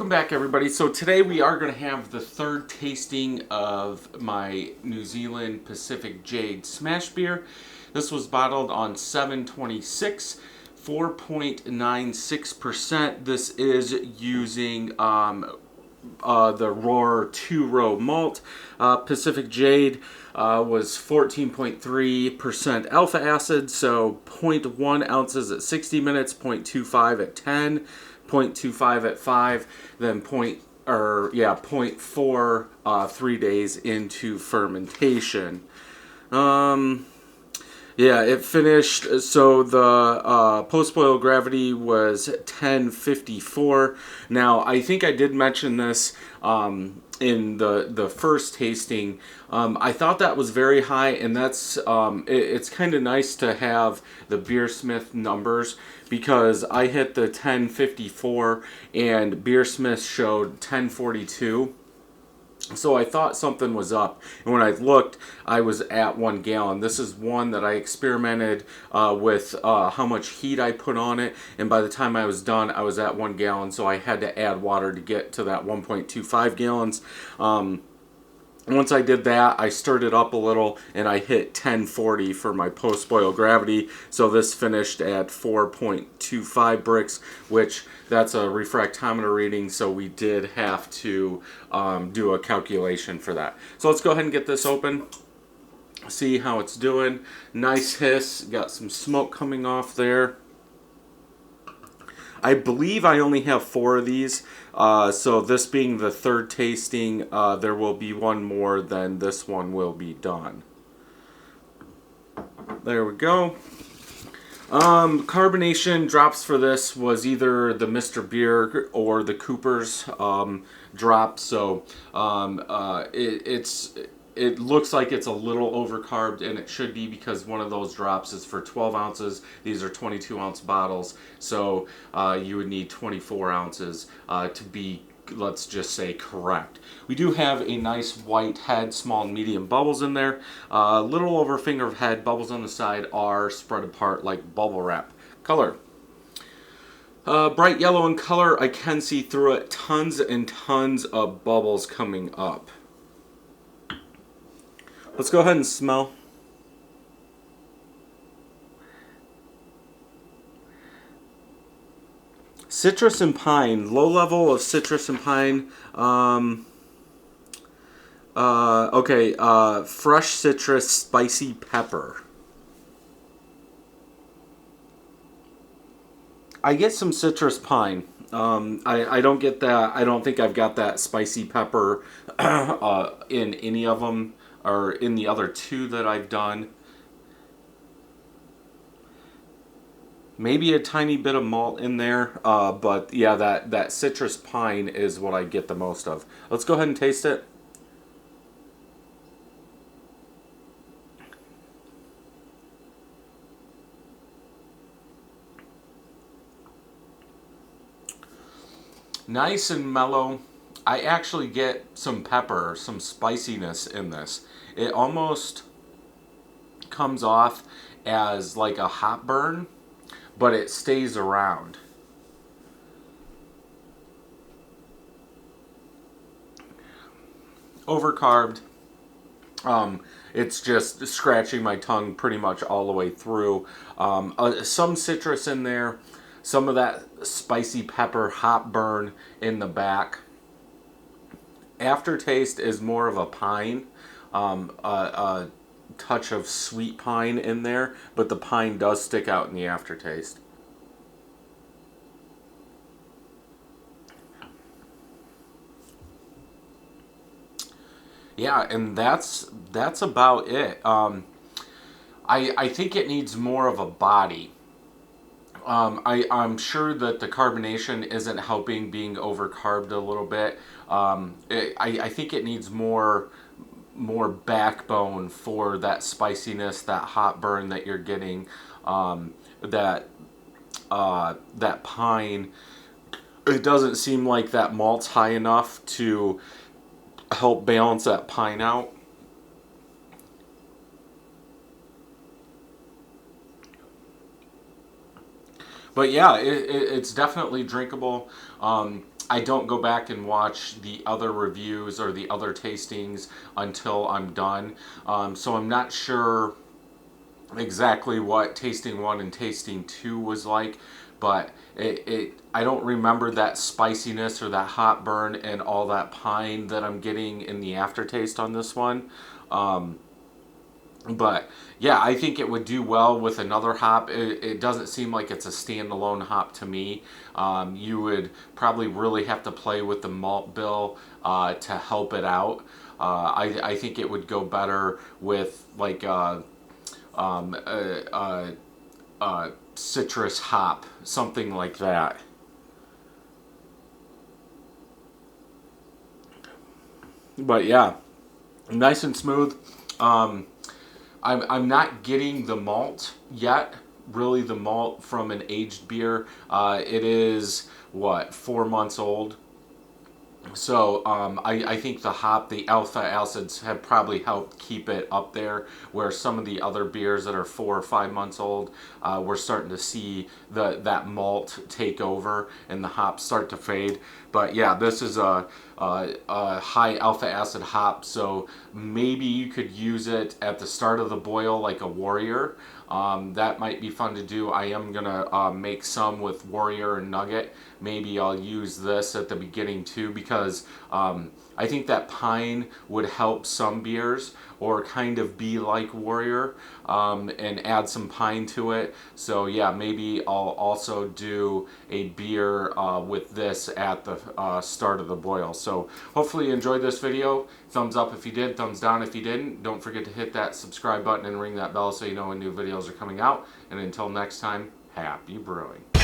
Welcome back, everybody. So today we are going to have the third tasting of my New Zealand Pacific Jade SMaSH beer. This was bottled on 7/26, 4.96%. This is using the Roar 2-row malt. Pacific Jade was 14.3% alpha acid, so 0.1 ounces at 60 minutes, 0.25 at 10, 0.25 at 5, then zero point 0.4 3 days into fermentation. Yeah, it finished, so the post-boil gravity was 1054. Now, I think I did mention this in the first tasting. I thought that was very high, and it's kind of nice to have the Beersmith numbers, because I hit the 1054 and Beersmith showed 1042. So I thought something was up, and when I looked, I was at 1 gallon. This is one that I experimented with how much heat I put on it, and by the time I was done, I was at 1 gallon, so I had to add water to get to that 1.25 gallons. Once I did that, I stirred it up a little, and I hit 1040 for my post-boil gravity. So this finished at 4.25 bricks, which that's a refractometer reading, so we did have to do a calculation for that. So let's go ahead and get this open, see how it's doing. Nice hiss, got some smoke coming off there. I believe I only have 4 of these, so this being the third tasting, there will be one more, then this one will be done. There we go. Carbonation drops for this was either the Mr. Beer or the Cooper's drop, so it looks like it's a little overcarbed, and it should be, because one of those drops is for 12 ounces. These are 22-ounce bottles, so you would need 24 ounces to be, let's just say, correct. We do have a nice white head, small and medium bubbles in there. Little over finger head, bubbles on the side are spread apart like bubble wrap. Color. Bright yellow in color. I can see through it. Tons and tons of bubbles coming up. Let's go ahead and smell. Citrus and pine. Low level of citrus and pine. Fresh citrus, spicy pepper. I get some citrus pine. I don't get that. I don't think I've got that spicy pepper in any of them, or in the other 2 that I've done. Maybe a tiny bit of malt in there, but yeah, that citrus pine is what I get the most of. Let's go ahead and taste it. Nice and mellow. I actually get some pepper, some spiciness in this. It almost comes off as like a hot burn, but it stays around. Overcarbed. It's just scratching my tongue pretty much all the way through. Some citrus in there, some of that spicy pepper hot burn in the back. Aftertaste is more of a pine, a touch of sweet pine in there, but the pine does stick out in the aftertaste. Yeah, and that's about it. I think it needs more of a body. I'm sure that the carbonation isn't helping being overcarbed a little bit. I think it needs more backbone for that spiciness, that hot burn that you're getting, that pine. It doesn't seem like that malt's high enough to help balance that pine out. But yeah, it's definitely drinkable. I don't go back and watch the other reviews or the other tastings until I'm done. So I'm not sure exactly what tasting 1 and tasting 2 was like, but I don't remember that spiciness or that hot burn and all that pine that I'm getting in the aftertaste on this one. But yeah, I think it would do well with another hop. It doesn't seem like it's a standalone hop to me. You would probably really have to play with the malt bill to help it out. I think it would go better with like citrus hop, something like that. But yeah, nice and smooth. I'm not getting the malt yet. Really, the malt from an aged beer. It is what, 4 months old. So I think the hop, the alpha acids have probably helped keep it up there, where some of the other beers that are 4 or 5 months old, we're starting to see that malt take over and the hops start to fade. But yeah, this is a high alpha acid hop, so maybe you could use it at the start of the boil like a Warrior. That might be fun to do. I am gonna make some with Warrior and Nugget. Maybe I'll use this at the beginning too, because I think that pine would help some beers, or kind of be like Warrior, and add some pine to it. So yeah, maybe I'll also do a beer with this at the start of the boil. So hopefully you enjoyed this video. Thumbs up if you did, thumbs down if you didn't. Don't forget to hit that subscribe button and ring that bell so you know when new videos are coming out. And until next time, happy brewing.